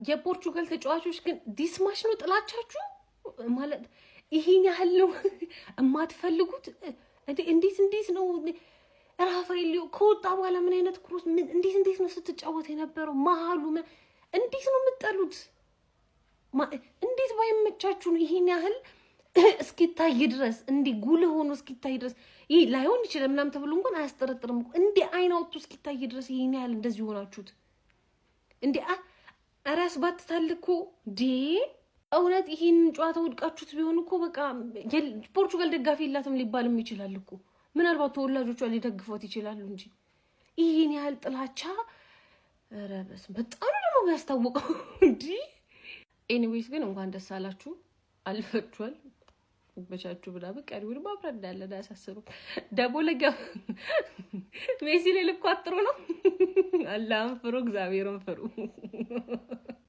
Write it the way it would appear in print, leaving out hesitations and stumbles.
የፖርቹጋል ተጫዋቾች ግን ዲስማሽ ነው ጥላቻችሁ ማለት ይሄን ያህል ነው የማትፈልጉት እንዴት ነው ራፋኤል ከወጣ በኋላ ምን አይነት ክሮስ እንዴት ነው ስትጫወት የነበረው መሃሉ እንዴት ነው የምትጠሉት እንዴት ባይመቻችሁ ነው ይሄን ያህል እስኪታይ ድረስ እንዴ ጉል ሆኖ እስኪታይ ድረስ ይሄ ላይሆን ይችላል ምናምን ተብሎ እንኳን አያስጠረጥርም እንዴ አይናውቱ እስኪታይ ድረስ ይሄን ያህል እንደዚህ ሆናችሁት እንዴ አራስ ባትታልኩ ዲ እውነት ይሄን ጨዋታ ወድቃችሁት ቢሆን እኮ በቃ ፖርቹጋል ደጋፊ ይላትም ሊባልም ይችላል እኮ ምናልባት ተወላጆቿ ሊደግፉት ይችላሉ እንጂ ይሄን ያህል ጥላቻ ረበስ በጣም ነው ያስታወቀው እንዴ ኤኒዌይስ ግን እንኳን ደስ አላችሁ አልፈቷል በቻቹ ብላ በቃ ይሁን ባብራ እንዳለ ዳሳስበው ደቦለጋ ሜሲ ላይ ልኳጥሩ ነው አላህን ፍሩ እግዚአብሔርን ፍሩ